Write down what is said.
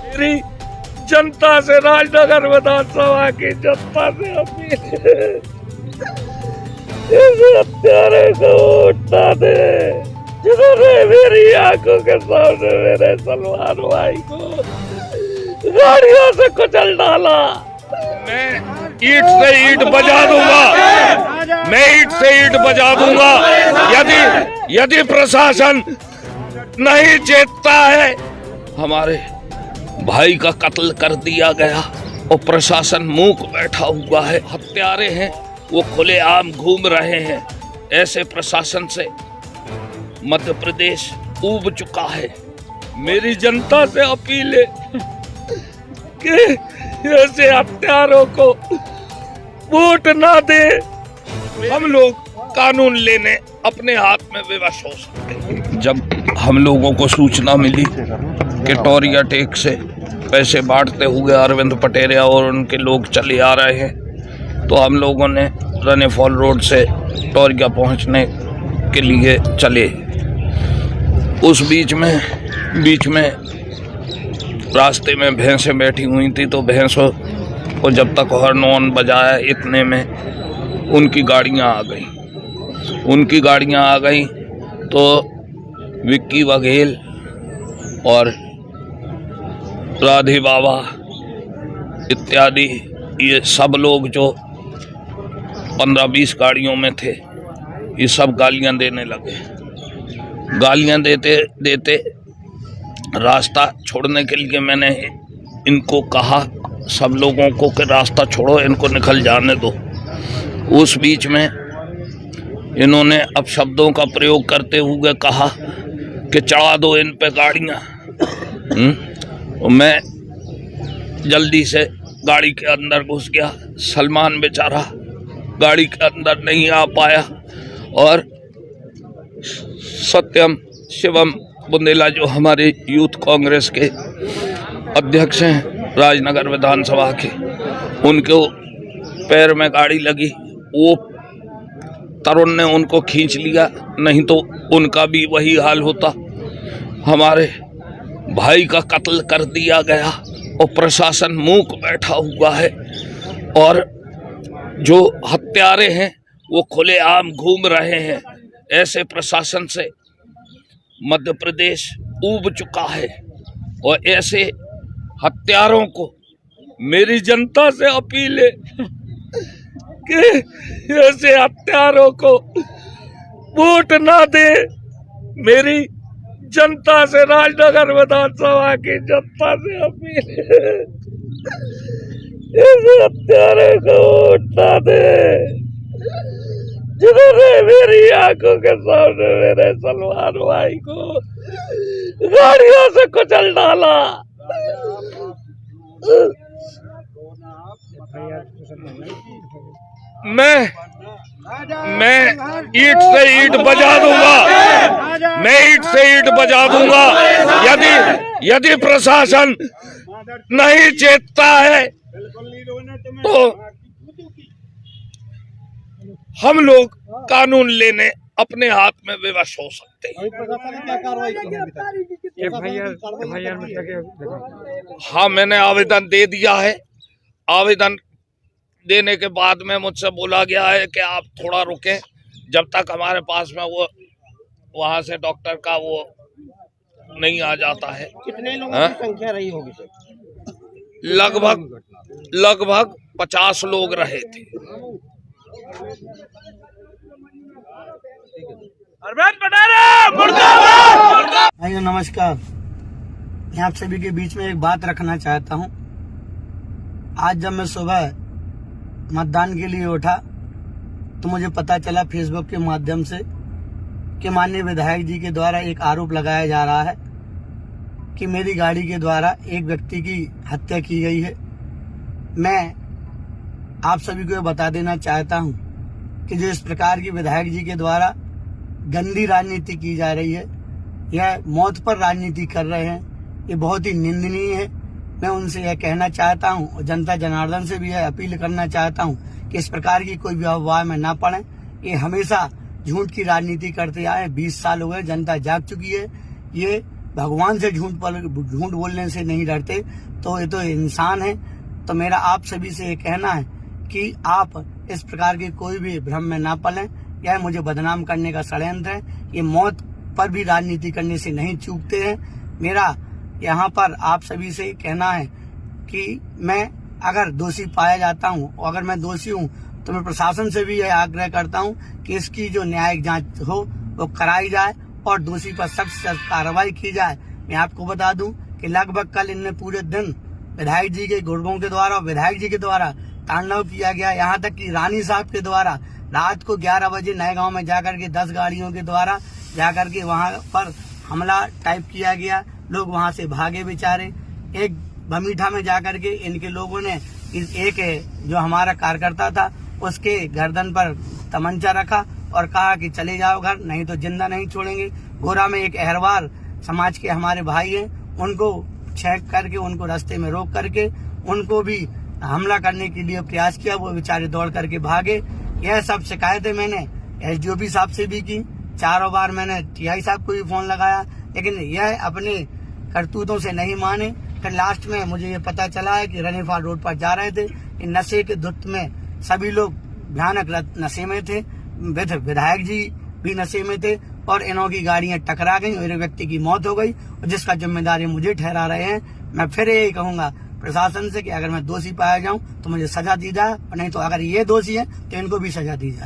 मेरी जनता से, राजनगर विधानसभा की जनता से अपील है, इस हत्यारे को उठा दे जिन्होंने मेरी आंखों के सामने मेरे सलमान भाई को गाड़ियों से कुचल डाला। मैं ईंट से ईंट बजा दूंगा, मैं ईंट से ईंट बजा दूंगा यदि प्रशासन नहीं चेतता है। हमारे भाई का कत्ल कर दिया गया और प्रशासन मूक बैठा हुआ है। हत्यारे हैं वो खुलेआम घूम रहे हैं। ऐसे प्रशासन से मध्य प्रदेश ऊब चुका है। मेरी जनता से अपील है कि ऐसे हत्यारों को वोट ना दे। हम लोग कानून लेने अपने हाथ में विवश हो सकते हैं। जब हम लोगों को सूचना मिली कि टोरिया टेक से पैसे बांटते हुए अरविंद पटेरिया और उनके लोग चले आ रहे हैं, तो हम लोगों ने रने फॉल रोड से टोरिया पहुंचने के लिए चले। उस बीच में रास्ते में भैंसें बैठी हुई थी, तो भैंसों को जब तक हॉर्न ऑन बजाया इतने में उनकी गाड़ियां आ गई। तो विक्की बघेल और राधे बाबा इत्यादि ये सब लोग जो 15-20 गाड़ियों में थे, ये सब गालियां देने लगे। गालियां देते रास्ता छोड़ने के लिए मैंने इनको कहा, सब लोगों को, कि रास्ता छोड़ो, इनको निकल जाने दो। उस बीच में इन्होंने अपशब्दों का प्रयोग करते हुए कहा कि चढ़ा दो इन पे गाड़ियां। और मैं जल्दी से गाड़ी के अंदर घुस गया। सलमान बेचारा गाड़ी के अंदर नहीं आ पाया और सत्यम शिवम बुंदेला जो हमारे यूथ कांग्रेस के अध्यक्ष हैं राजनगर विधानसभा के, उनके पैर में गाड़ी लगी। वो तरुण ने उनको खींच लिया, नहीं तो उनका भी वही हाल होता। हमारे भाई का कत्ल कर दिया गया और प्रशासन मूक बैठा हुआ है। और जो हत्यारे हैं वो खुलेआम घूम रहे हैं। ऐसे प्रशासन से मध्य प्रदेश ऊब चुका है। और ऐसे हत्यारों को मेरी जनता से अपील है कि ऐसे हत्यारों को वोट ना दे। मेरी जनता से, राजनगर विधानसभा की जनता से अपील है, इस हत्यारे को वोट ना दे जिन्होंने मेरी आंखों के सामने मेरे सलमान भाई को गाड़ियों से कुचल डाला। मैं ईंट से ईंट बजा दूंगा, मैं ईंट से ईंट बजा दूंगा यदि प्रशासन नहीं चेतता है। तो हम लोग कानून लेने अपने हाथ में विवश हो सकते हैं। हाँ, मैंने आवेदन दे दिया है। आवेदन देने के बाद में मुझसे बोला गया है कि आप थोड़ा रुकें जब तक हमारे पास में वो वहाँ से डॉक्टर का वो नहीं आ जाता है। कितने लोगों की संख्या रही होगी सर? लगभग 50 लोग रहे थे। भाइयों नमस्कार, मैं आप सभी के बीच में एक बात रखना चाहता हूं। आज जब मैं सुबह मतदान के लिए उठा तो मुझे पता चला फेसबुक के माध्यम से कि माननीय विधायक जी के द्वारा एक आरोप लगाया जा रहा है कि मेरी गाड़ी के द्वारा एक व्यक्ति की हत्या की गई है। मैं आप सभी को बता देना चाहता हूं कि जो इस प्रकार की विधायक जी के द्वारा गंदी राजनीति की जा रही है, यह मौत पर राजनीति कर रहे हैं, ये बहुत ही निंदनीय है। मैं उनसे यह कहना चाहता हूं और जनता जनार्दन से भी यह अपील करना चाहता हूं कि इस प्रकार की कोई भी अफवाह में ना पड़े। ये हमेशा झूठ की राजनीति करते आए, 20 साल हो गए, जनता जाग चुकी है। ये भगवान से झूठ बोलने से नहीं डरते, तो ये तो इंसान है। तो मेरा आप सभी से ये कहना है कि आप इस प्रकार के कोई भी भ्रम में ना पलें। यह मुझे बदनाम करने का षड्यंत्र है। ये मौत पर भी राजनीति करने से नहीं चूकते हैं। मेरा यहाँ पर आप सभी से कहना है कि मैं अगर दोषी पाया जाता हूँ और अगर मैं दोषी हूँ तो मैं प्रशासन से भी यह आग्रह करता हूँ कि इसकी जो न्यायिक जांच हो वो कराई जाए और दोषी पर सख्त कार्रवाई की जाए। मैं आपको बता दूं कि लगभग कल इनने पूरे दिन विधायक जी के गुर्गों के द्वारा और विधायक जी के द्वारा तांडव किया गया। यहाँ तक कि रानी साहब के द्वारा रात को 11 बजे नए गांव में जाकर के 10 गाड़ियों के द्वारा जाकर के वहां पर हमला टाइप किया गया। लोग वहां से भागे बेचारे। एक बमीठा में जाकर के इनके लोगों ने एक जो हमारा कार्यकर्ता था उसके गर्दन पर तमंचा रखा और कहा कि चले जाओ घर, नहीं तो जिंदा नहीं छोड़ेंगे। गोरा में एक अहरवार समाज के हमारे भाई हैं, उनको छेक करके उनको रास्ते में रोक करके उनको भी हमला करने के लिए प्रयास किया। वो बेचारे दौड़ करके भागे। यह सब शिकायतें मैंने एसडीओपी साहब से भी की, 4 बार मैंने टीआई साहब को भी फोन लगाया, लेकिन यह अपने करतूतों से नहीं माने। फिर लास्ट में मुझे ये पता चला है कि रनीफाल रोड पर जा रहे थे, नशे के धुत में सभी लोग भयानक नशे में थे, विधायक जी भी नशे में थे और इन्हों की गाड़ियां टकरा गई और एक व्यक्ति की मौत हो गई, और जिसका जिम्मेदारी मुझे ठहरा रहे हैं। मैं फिर यही कहूंगा प्रशासन से कि अगर मैं दोषी पाया जाऊं तो मुझे सजा दी जाए, और नहीं तो अगर ये दोषी है तो इनको भी सजा दी जाए।